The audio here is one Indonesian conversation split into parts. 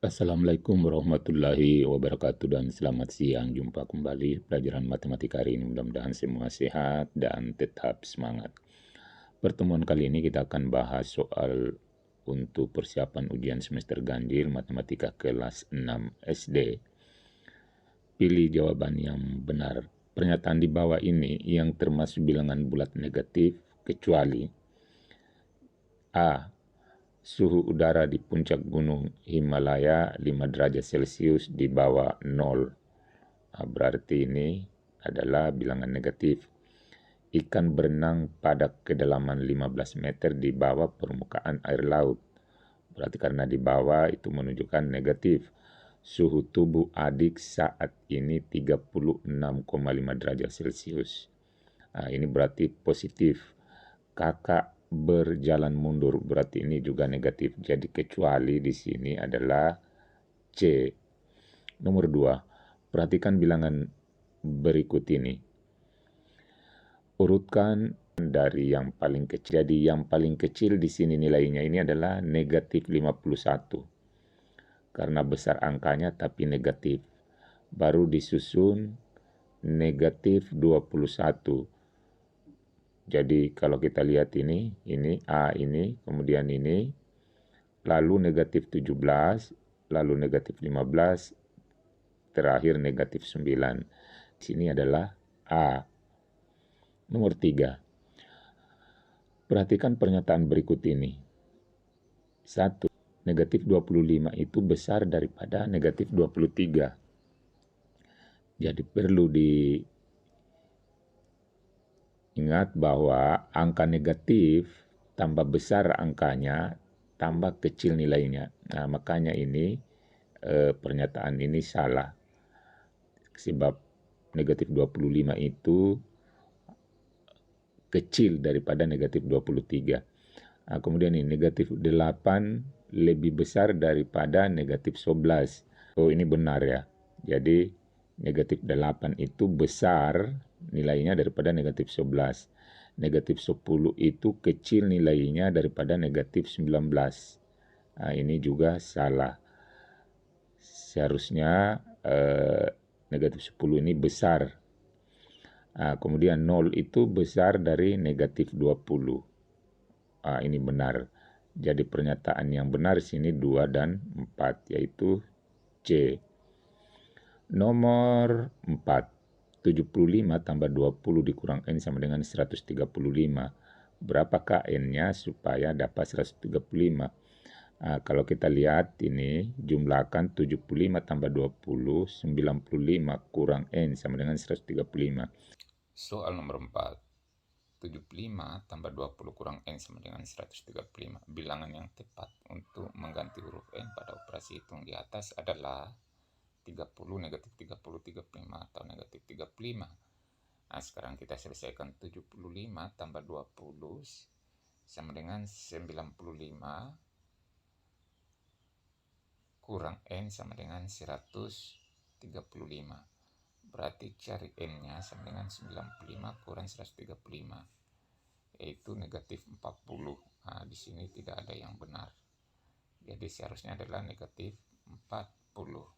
Assalamualaikum warahmatullahi wabarakatuh dan selamat siang. Jumpa kembali pelajaran matematika hari ini. Mudah-mudahan semua sehat dan tetap semangat. Pertemuan kali ini kita akan bahas soal untuk persiapan ujian semester ganjil matematika kelas 6 SD. Pilih jawaban yang benar. Pernyataan di bawah ini yang termasuk bilangan bulat negatif kecuali A. Suhu udara di puncak gunung Himalaya 5 derajat Celcius di bawah 0. Berarti ini adalah bilangan negatif. Ikan berenang pada kedalaman 15 meter di bawah permukaan air laut. Berarti karena di bawah itu menunjukkan negatif. Suhu tubuh adik saat ini 36,5 derajat Celcius. Ini berarti positif. Kakak berjalan mundur, berarti ini juga negatif. Jadi kecuali di sini adalah C. Nomor 2. Perhatikan bilangan berikut ini. Urutkan dari yang paling kecil. Jadi yang paling kecil di sini nilainya ini adalah negatif 51. Karena besar angkanya tapi negatif. Baru disusun negatif 21. Jadi kalau kita lihat ini A ini, kemudian ini, lalu negatif 17, lalu negatif 15, terakhir negatif 9. Sini adalah A. Nomor 3. Perhatikan pernyataan berikut ini. 1. Negatif 25 itu besar daripada negatif 23. Jadi perlu diingat bahwa angka negatif tambah besar angkanya, tambah kecil nilainya. Nah, makanya ini pernyataan ini salah. Sebab negatif 25 itu kecil daripada negatif 23. Nah, kemudian ini negatif 8 lebih besar daripada negatif 11. Oh, ini benar ya. Jadi negatif 8 itu besar nilainya daripada negatif 11. Negatif 10 itu kecil nilainya daripada negatif 19. Nah, ini juga salah. Seharusnya negatif 10 ini besar. Nah, kemudian 0 itu besar dari negatif 20. Ini benar. Jadi pernyataan yang benar sini 2 dan 4, yaitu C. Nomor 4. 75 tambah 20 dikurang N sama dengan 135. Berapakah N-nya supaya dapat 135? Kalau kita lihat ini, jumlahkan 75 tambah 20, 95 kurang N sama dengan 135. Soal nomor 4. 75 tambah 20 kurang N sama dengan 135. Bilangan yang tepat untuk mengganti huruf N pada operasi hitung di atas adalah 30, negatif 30, 35 atau negatif 35. Nah, sekarang kita selesaikan 75 tambah 20 sama dengan 95 kurang N sama dengan 135. Berarti cari N-nya sama dengan 95 kurang 135, yaitu negatif 40. Nah, di sini tidak ada yang benar. Jadi seharusnya adalah negatif 40.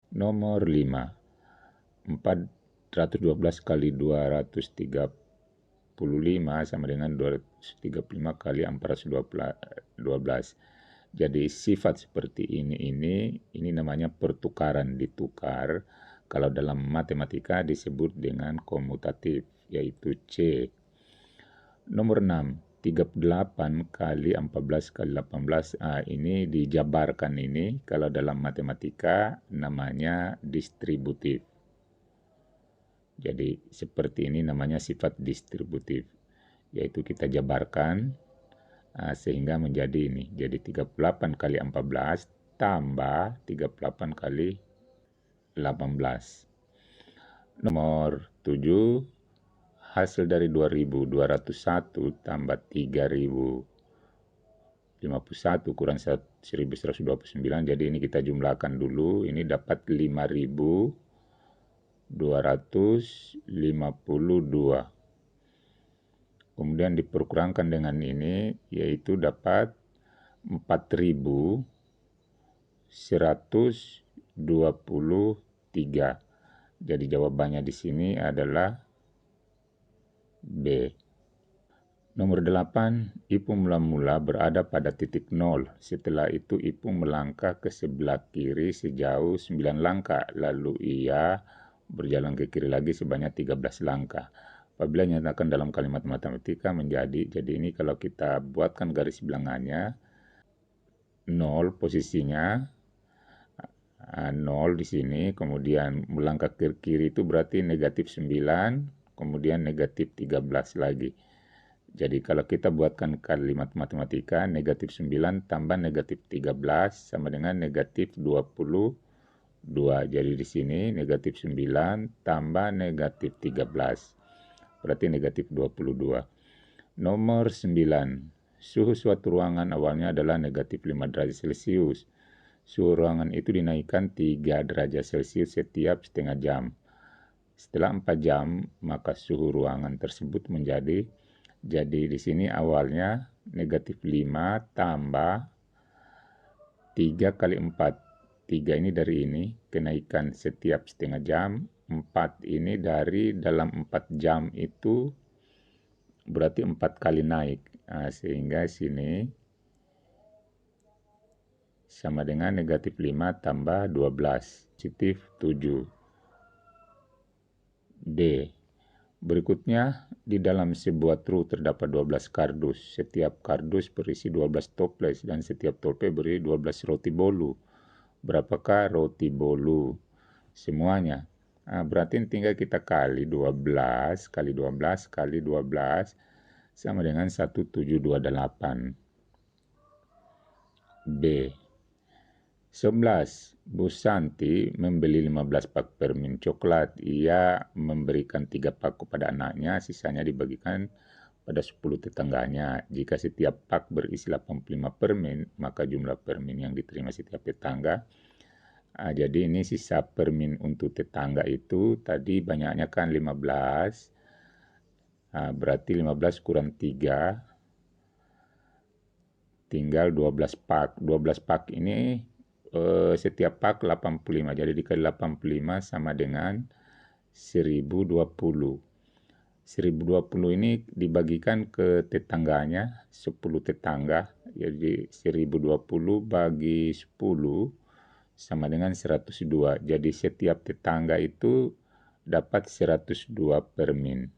Nomor 5. 412 kali 235 sama dengan 235 kali 412. Jadi sifat seperti ini namanya pertukaran, ditukar. Kalau dalam matematika disebut dengan komutatif, yaitu C. Nomor 6. 38 kali 14 kali 18. Ini dijabarkan ini. Kalau dalam matematika namanya distributif. Jadi seperti ini namanya sifat distributif. Yaitu kita jabarkan sehingga menjadi ini. Jadi 38 kali 14 tambah 38 kali 18. Nomor 7. Hasil dari 2.201 tambah 3.051 kurang 1.129. Jadi ini kita jumlahkan dulu. Ini dapat 5.252. Kemudian diperkurangkan dengan ini, yaitu dapat 4.000 123. Jadi jawabannya di sini adalah B. Nomor 8, Ipung mula-mula berada pada titik 0. Setelah itu Ipung melangkah ke sebelah kiri sejauh 9 langkah. Lalu ia berjalan ke kiri lagi sebanyak 13 langkah. Apabila dinyatakan dalam kalimat matematika menjadi, jadi ini kalau kita buatkan garis bilangannya, 0 posisinya, 0 di sini, kemudian melangkah ke kiri itu berarti negatif 9, kemudian negatif 13 lagi. Jadi kalau kita buatkan kalimat matematika, negatif 9 tambah negatif 13 sama dengan negatif 22. Jadi di sini negatif 9 tambah negatif 13. Berarti negatif 22. Nomor 9. Suhu suatu ruangan awalnya adalah negatif 5 derajat Celcius. Suhu ruangan itu dinaikkan 3 derajat Celcius setiap setengah jam. Setelah 4 jam, maka suhu ruangan tersebut jadi di sini awalnya negatif 5 tambah 3 kali 4. 3 ini dari ini, kenaikan setiap setengah jam. 4 ini dari dalam 4 jam itu berarti 4 kali naik. Sehingga sini sama dengan negatif 5 tambah 12, positif 7. D. Berikutnya, di dalam sebuah truk terdapat 12 kardus. Setiap kardus berisi 12 toples dan setiap toples berisi 12 roti bolu. Berapakah roti bolu? Semuanya. Berarti tinggal kita kali 12 kali 12 kali 12 sama dengan 1728. B. 11. Bu Santi membeli 15 pak permen coklat. Ia memberikan 3 pak kepada anaknya, sisanya dibagikan pada 10 tetangganya. Jika setiap pak berisi 85 permen, maka jumlah permen yang diterima setiap tetangga. Jadi ini sisa permen untuk tetangga itu tadi banyaknya kan 15. Berarti 15 kurang 3. Tinggal 12 pak. 12 pak ini setiap pak 85. Jadi dikali 85 sama dengan 1020. 1020 ini dibagikan ke tetangganya, 10 tetangga. Jadi 1020 bagi 10 sama dengan 102. Jadi setiap tetangga itu dapat 102 permen.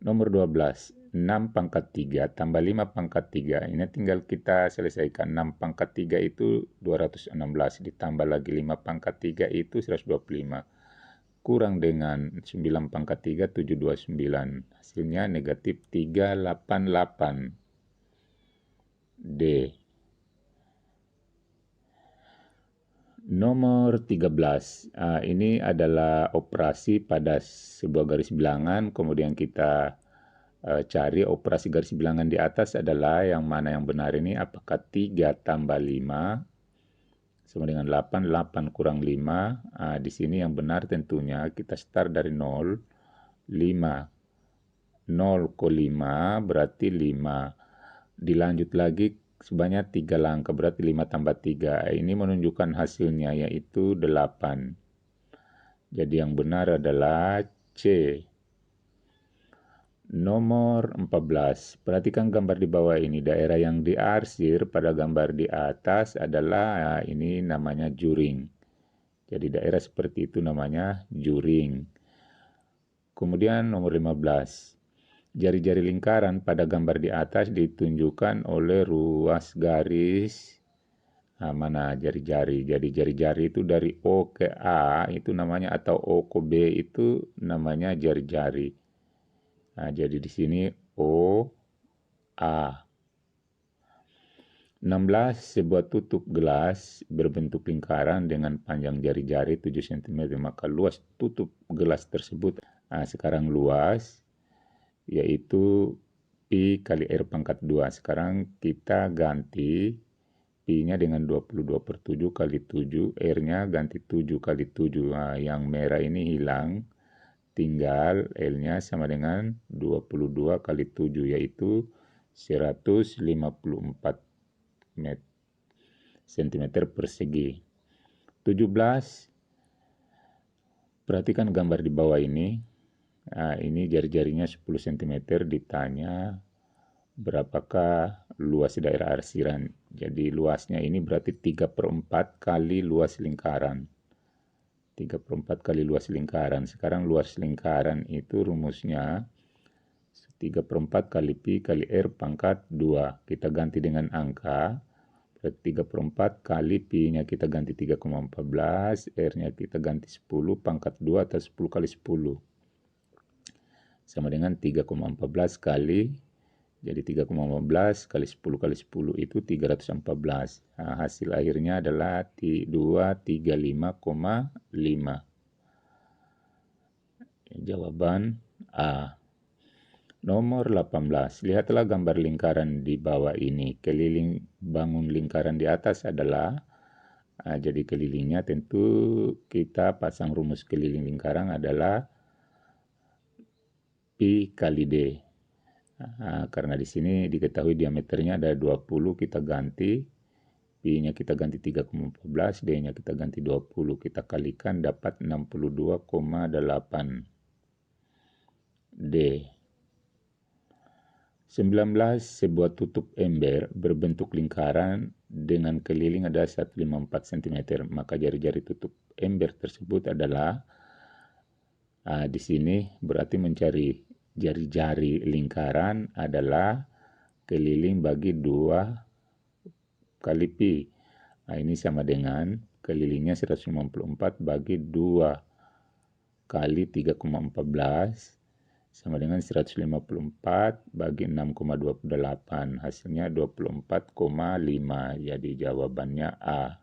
Nomor 12. 6 pangkat 3 tambah 5 pangkat 3. Ini tinggal kita selesaikan. 6 pangkat 3 itu 216. Ditambah lagi 5 pangkat 3 itu 125. Kurang dengan 9 pangkat 3, 729. Hasilnya negatif 388. D. Nomor 13. Ini adalah operasi pada sebuah garis bilangan. Kemudian kita cari operasi garis bilangan di atas adalah yang mana yang benar ini. Apakah 3 tambah 5 sama dengan 8. 8 kurang 5. Di sini yang benar tentunya kita start dari 0. 5. 0 ke 5 berarti 5. Dilanjut lagi sebanyak 3 langkah berarti 5 tambah 3. Ini menunjukkan hasilnya yaitu 8. Jadi yang benar adalah C. Nomor 14. Perhatikan gambar di bawah ini. Daerah yang diarsir pada gambar di atas adalah ini namanya juring. Jadi daerah seperti itu namanya juring. Kemudian nomor 15. Jari-jari lingkaran pada gambar di atas ditunjukkan oleh ruas garis. Mana jari-jari? Jadi jari-jari itu dari O ke A itu namanya, atau O ke B itu namanya jari-jari. Jadi di sini O, A. 16. Sebuah tutup gelas berbentuk lingkaran dengan panjang jari-jari 7 cm. Maka luas tutup gelas tersebut. Sekarang luas yaitu Pi kali R pangkat 2. Sekarang kita ganti Pi-nya dengan 22/7 kali 7. R-nya ganti 7 kali 7. Yang merah ini hilang. Tinggal L-nya sama dengan 22 kali 7 yaitu 154 meter. cm persegi. 17, perhatikan gambar di bawah ini. Nah, ini jari-jarinya 10 cm, ditanya berapakah luas daerah arsiran. Jadi luasnya ini berarti 3/4 kali luas lingkaran. 3/4 kali luas lingkaran. Sekarang luas lingkaran itu rumusnya 3/4 kali pi kali r pangkat 2. Kita ganti dengan angka. Berarti 3/4 kali pi-nya kita ganti 3,14, r-nya kita ganti 10 pangkat 2 atau 10 kali 10. Sama dengan 3,14 kali, jadi 3,15 kali 10 kali 10 itu 314. Nah, hasil akhirnya adalah 235,5. Jawaban A. Nomor 18. Lihatlah gambar lingkaran di bawah ini. Keliling bangun lingkaran di atas adalah, jadi kelilingnya tentu kita pasang rumus keliling lingkaran adalah pi kali d. Karena di sini diketahui diameternya ada 20, kita ganti. Pi-nya kita ganti 3,14, D-nya kita ganti 20. Kita kalikan dapat 62,8 D. 19. Sebuah tutup ember berbentuk lingkaran dengan keliling ada 154 cm. Maka jari-jari tutup ember tersebut adalah, di sini berarti mencari jari-jari lingkaran adalah keliling bagi 2 kali pi. Nah, ini sama dengan kelilingnya 154 bagi 2 kali 3,14 sama dengan 154 bagi 6,28. Hasilnya 24,5. Jadi jawabannya A.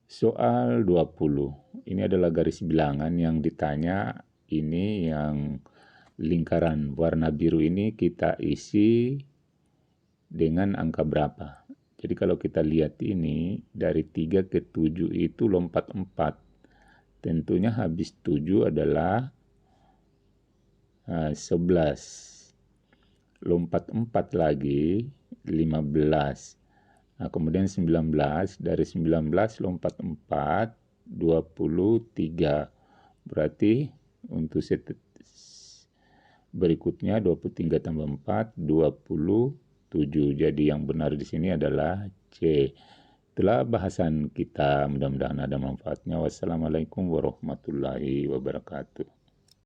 Soal 20. Ini adalah garis bilangan yang ditanya. Ini yang lingkaran warna biru ini kita isi dengan angka berapa. Jadi kalau kita lihat ini dari 3 ke 7 itu lompat 4. Tentunya habis 7 adalah 11, lompat 4 lagi 15. Nah, kemudian 19, dari 19 lompat 4 23. Berarti untuk set berikutnya 23 tambah 4 27. Jadi yang benar di sini adalah C. Itulah bahasan kita, mudah-mudahan ada manfaatnya. Wassalamualaikum warahmatullahi wabarakatuh.